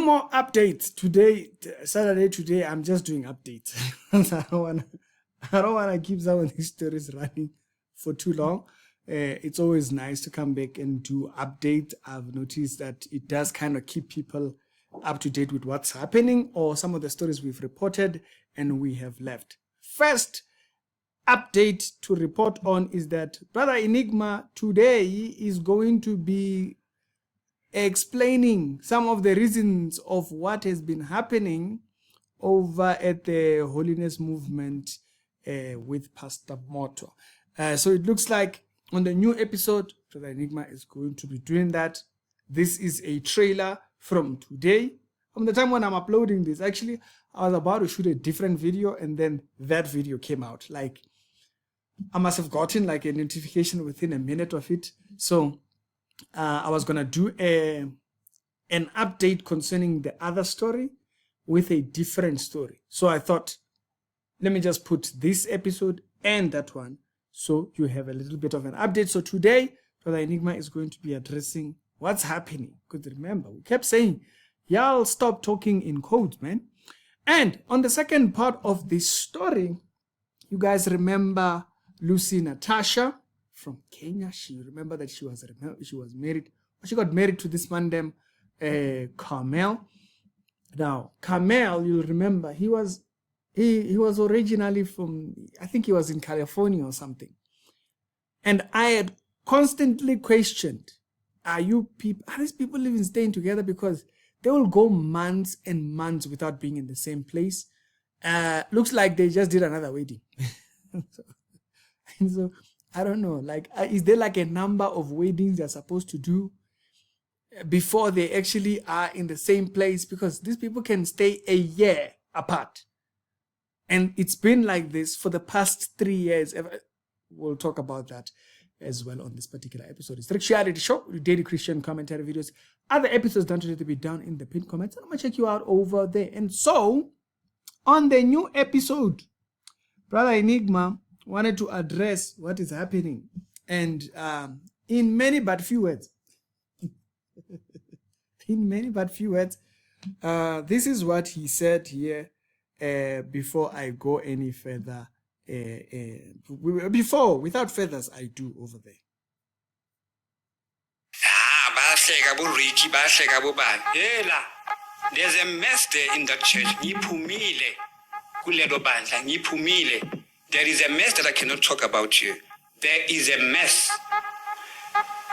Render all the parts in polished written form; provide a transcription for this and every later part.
more updates today. Saturday today, I'm just doing updates. I don't wanna keep some of these stories running for too long. It's always nice to come back and do updates. I've noticed that it does kind of keep people up to date with what's happening or some of the stories we've reported and we have left. First update to report on is that Brother Enigma today is going to be explaining some of the reasons of what has been happening over at the Holiness Movement with Pastor Moto. So it looks like on the new episode, Brother Enigma is going to be doing that. This is a trailer from today. From the time when I'm uploading this, actually, I was about to shoot a different video and then that video came out. Like, I must have gotten like a notification within a minute of it. So I was going to do an update concerning the other story with a different story. So I thought, let me just put this episode and that one so you have a little bit of an update. So today, Brother Enigma is going to be addressing what's happening. Because remember, we kept saying, y'all stop talking in codes, man. And on the second part of this story, you guys remember Lucy Natasha from Kenya. She remember that she was married. She got married to this man named Carmel. Now, Carmel, you'll remember, he was originally from, I think he was in California or something. And I had constantly questioned, are these people living, staying together? Because they will go months and months without being in the same place. Looks like they just did another wedding. So I don't know, like, is there like a number of weddings they're supposed to do before they actually are in the same place? Because these people can stay a year apart. And it's been like this for the past 3 years. We'll talk about that as well on this particular episode. It's Rick Reality Show, daily Christian commentary videos. Other episodes don't need to be down in the pinned comments. I'm going to check you out over there. And so, on the new episode, Brother Enigma wanted to address what is happening. And in many but few words, this is what he said here before I go any further. Without feathers, I do over there. There's a mess there in the church. There is a mess that I cannot talk about here. There is a mess.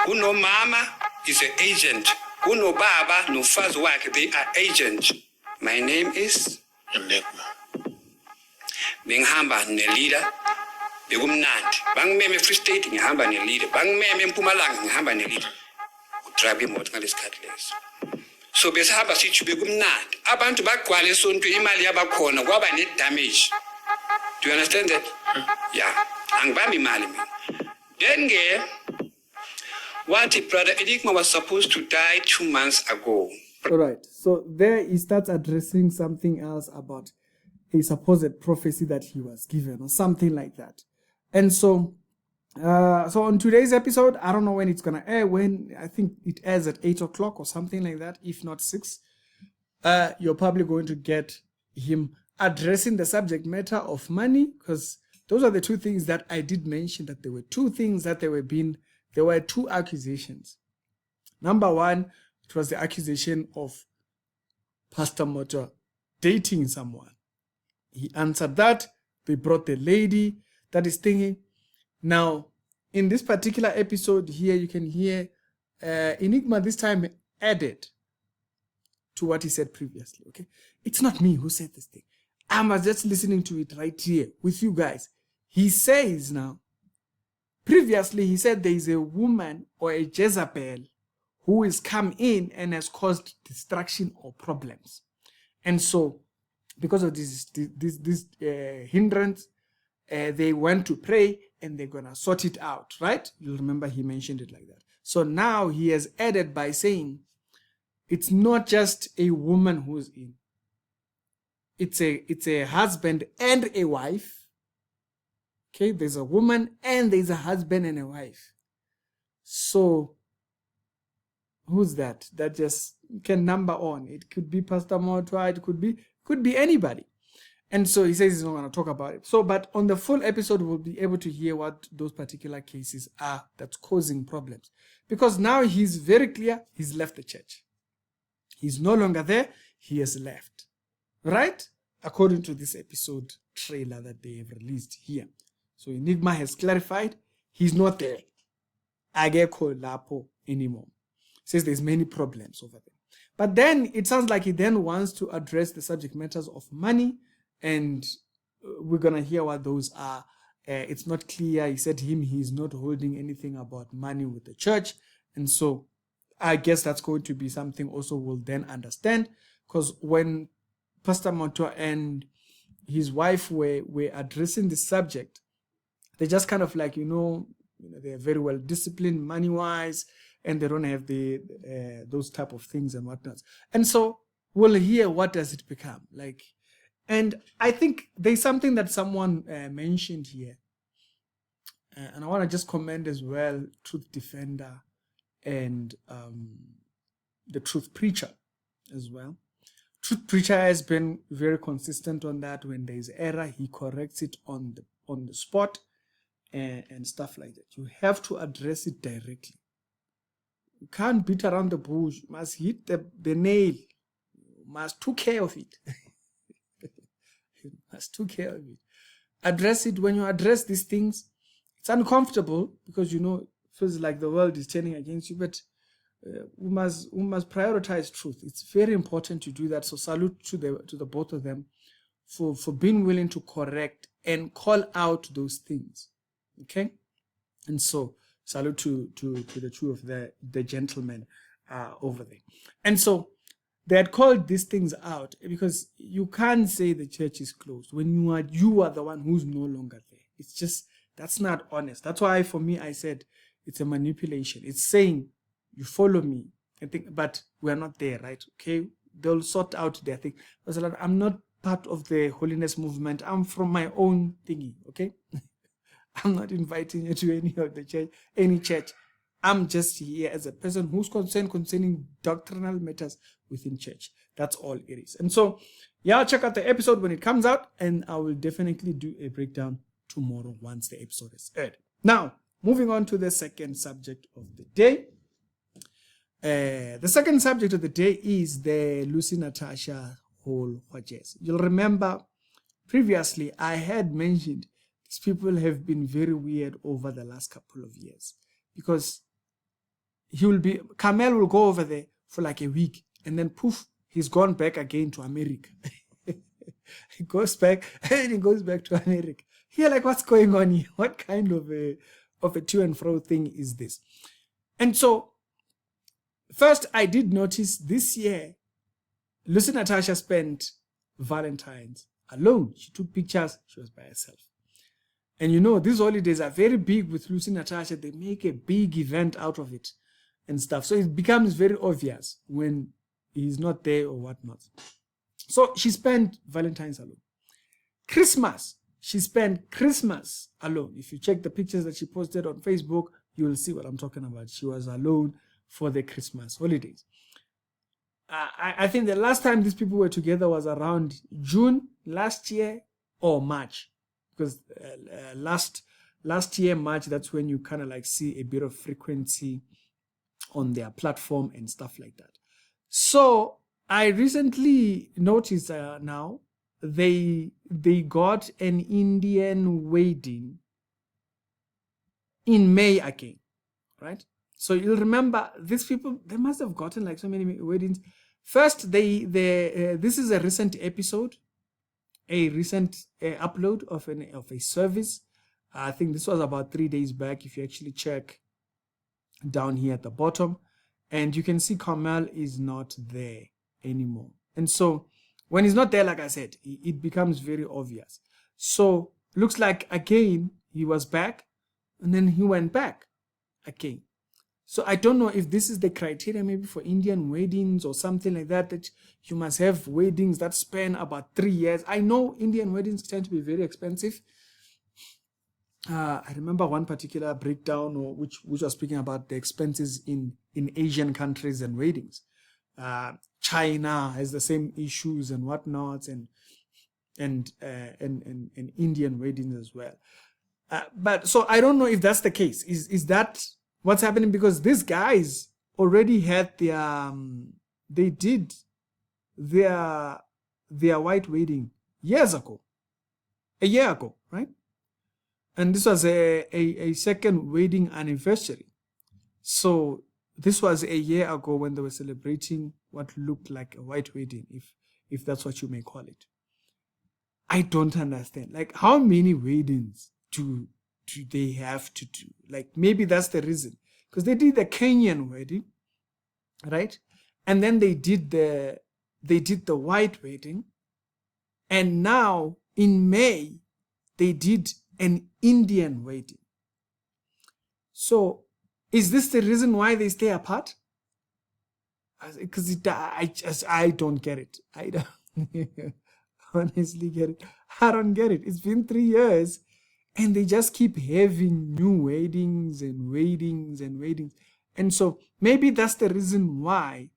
Uno mama is an agent. Uno baba, no father work, they are agents. My name is Enigma. Benghamba ne leader. Begumnandi. Bang meme Free State ngihamba ne leader. Bang meme Mpumalanga ngihamba ne leader. Utrabi mot ngalesikhathi leso. So besihamba sithi begumnandi. Abantu bagcwala esonto imali yabakhona kwaba ne damage. Do you understand that? Yeah. Angibambi imali mina. Then what if Brother Enigma was supposed to die 2 months ago? All right. So there he starts addressing something else about a supposed prophecy that he was given or something like that. And so on today's episode, I don't know when it's going to air, I think it airs at 8 o'clock or something like that, if not 6. You're probably going to get him addressing the subject matter of money, because those are the two things that I did mention, that there were two things that there were two accusations. Number one, it was the accusation of Pastor Moto dating someone. He answered that. They brought the lady that is thinking. Now, in this particular episode here, you can hear Enigma this time added to what he said previously. Okay, it's not me who said this thing. I'm just listening to it right here with you guys. He says now, previously he said there is a woman or a Jezebel who has come in and has caused destruction or problems. And so, because of this hindrance, they went to pray and they're going to sort it out, right? You'll remember he mentioned it like that. So now he has added by saying, it's not just a woman who's in. It's a husband and a wife. Okay, there's a woman and there's a husband and a wife. So who's that? That just can number on. It could be Pastor Motwa, it could be anybody. And so he says he's not going to talk about it. So, but on the full episode, we'll be able to hear what those particular cases are that's causing problems. Because now he's very clear, he's left the church. He's no longer there, he has left. Right? According to this episode trailer that they have released here. So Enigma has clarified, he's not there. Ageko Lapo anymore. Says there's many problems over there. But then it sounds like he then wants to address the subject matters of money, and we're going to hear what those are. It's not clear. He said he's not holding anything about money with the church. And so I guess that's going to be something also we'll then understand, because when Pastor Motwa and his wife were addressing the subject, they just kind of like, they're very well disciplined money-wise, and they don't have those type of things and whatnot. And so we'll hear what does it become like. And I think there's something that someone mentioned here, and I want to just commend as well Truth Defender and the Truth Preacher as well. Truth Preacher has been very consistent on that. When there's error, he corrects it on the spot and stuff like that. You have to address it directly. You can't beat around the bush. You must hit the nail. You must take care of it. You must take care of it. Address it. When you address these things, it's uncomfortable because it feels like the world is turning against you, but we must prioritize truth. It's very important to do that. So salute to the both of them for being willing to correct and call out those things. Okay? And so salute to the two of the gentlemen over there. And so they had called these things out because you can't say the church is closed when you are the one who's no longer there. It's just, that's not honest. That's why for me I said it's a manipulation. It's saying you follow me, but we're not there, right? Okay, they'll sort out their thing. I'm not part of the Holiness Movement. I'm from my own thingy. Okay, I'm not inviting you to any church. I'm just here as a person who's concerned concerning doctrinal matters within church. That's all it is. And so, yeah, check out the episode when it comes out, and I will definitely do a breakdown tomorrow once the episode is aired. Now, moving on to the second subject of the day. The second subject of the day is the Lucy Natasha whole Hwajes. You'll remember previously I had mentioned these people have been very weird over the last couple of years, because Carmel will go over there for like a week, and then poof, he's gone back again to America. He goes back and he goes back to America. Here, like, what's going on here? What kind of a to and fro thing is this? And so, first, I did notice this year, Lucy Natasha spent Valentine's alone. She took pictures. She was by herself. And these holidays are very big with Lucy Natasha. They make a big event out of it and stuff. So it becomes very obvious when he's not there or whatnot. So she spent Valentine's alone. Christmas, she spent Christmas alone. If you check the pictures that she posted on Facebook, you will see what I'm talking about. She was alone for the Christmas holidays. I think the last time these people were together was around June last year or March, because last year March, that's when you kind of like see a bit of frequency on their platform and stuff like that. So I recently noticed now they got an Indian wedding in May again, right? So you'll remember these people, they must have gotten like so many weddings. First, this is a recent episode, a recent upload of a service. I think this was about 3 days back. If you actually check down here at the bottom, and you can see Carmel is not there anymore. And so when he's not there, like I said, it becomes very obvious. So looks like again he was back, and then he went back again. So I don't know if this is the criteria maybe for Indian weddings or something like that, that you must have weddings that span about 3 years. I know Indian weddings tend to be very expensive. I remember one particular breakdown which was speaking about the expenses in Asian countries and weddings. China has the same issues and whatnots, and Indian weddings as well. But so I don't know if that's the case. Is that what's happening? Because these guys already had their they did their white wedding years ago, a year ago, right? And this was a second wedding anniversary. So this was a year ago when they were celebrating what looked like a white wedding, if that's what you may call it. I don't understand. Like, how many weddings do they have to do? Like, maybe that's the reason. Because they did the Kenyan wedding, right? And then they did the white wedding. And now in May, they did an Indian wedding. So is this the reason why they stay apart? Because I don't get it. I don't honestly get it. I don't get it. It's been 3 years and they just keep having new weddings and weddings and weddings. And so maybe that's the reason why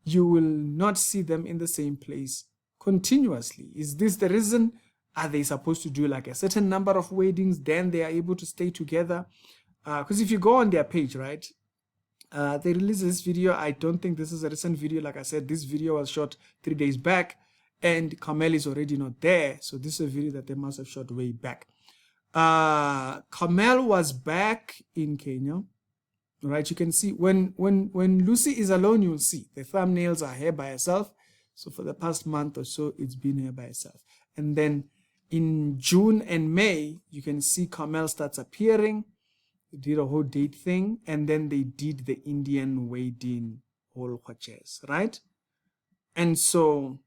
you will not see them in the same place continuously. Is this the reason? Are they supposed to do like a certain number of weddings, then they are able to stay together? Because if you go on their page, right, they released this video. I don't think this is a recent video. Like I said, this video was shot 3 days back, and Carmel is already not there. So this is a video that they must have shot way back. Carmel was back in Kenya, right? You can see when Lucy is alone, you'll see the thumbnails are here by herself. So for the past month or so, it's been here by herself. And then in June and May, you can see Carmel starts appearing. They did a whole date thing, and then they did the Indian wedding whole watches, right? And so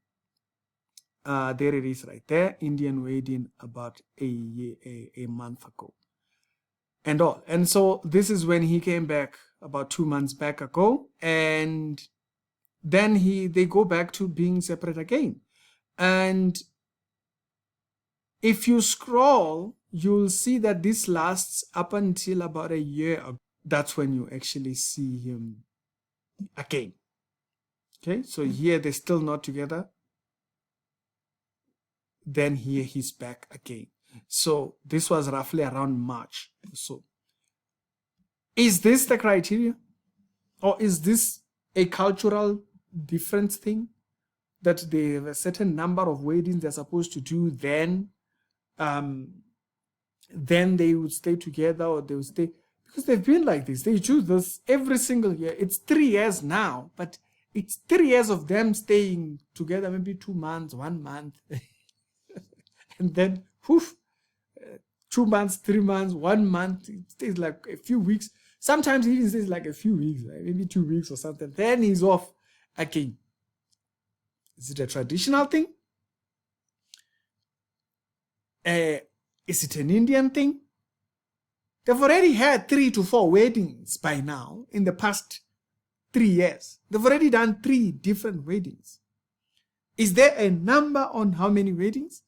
there it is right there, Indian wedding about a month ago and all. And so this is when he came back about 2 months back ago, and then they go back to being separate again. And if you scroll, you'll see that this lasts up until about a year ago. That's when you actually see him again. Okay, so here they're still not together. Then here he's back again. So this was roughly around March. So is this the criteria? Or is this a cultural difference thing? That they have a certain number of weddings they're supposed to do, then they would stay together, or they would stay, because they've been like this. They do this every single year. It's 3 years now, but it's 3 years of them staying together, maybe 2 months, 1 month, and then poof, 2 months, 3 months, 1 month. It stays like a few weeks. Sometimes he even stays like a few weeks, like maybe 2 weeks or something. Then he's off again. Is it a traditional thing? Is it an Indian thing? They've already had 3 to 4 weddings by now in the past 3 years. They've already done 3 different weddings. Is there a number on how many weddings?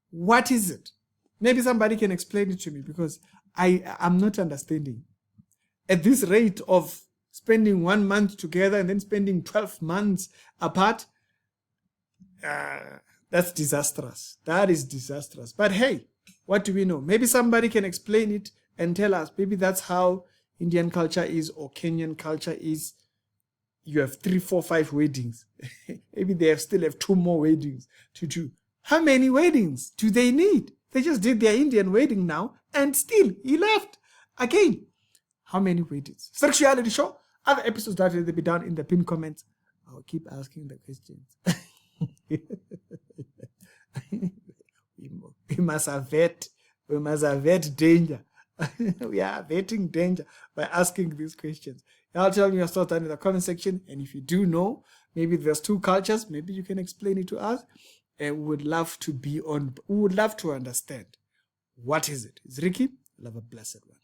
What is it? Maybe somebody can explain it to me, because I'm not understanding. At this rate of spending 1 month together and then spending 12 months apart, that's disastrous. That is disastrous. But hey, what do we know? Maybe somebody can explain it and tell us. Maybe that's how Indian culture is, or Kenyan culture is. You have 3, 4, 5 weddings. Maybe they still have 2 more weddings to do. How many weddings do they need? They just did their Indian wedding now, and still he left again. How many weddings? Sexuality show. Other episodes that will be down in the pinned comments. I'll keep asking the questions. we must avert danger. We are averting danger by asking these questions. Y'all tell me your thoughts down in the comment section, and if you do know, maybe there's 2 cultures, maybe you can explain it to us, and we would love to understand. What is it? It's Ricky. Have a blessed one.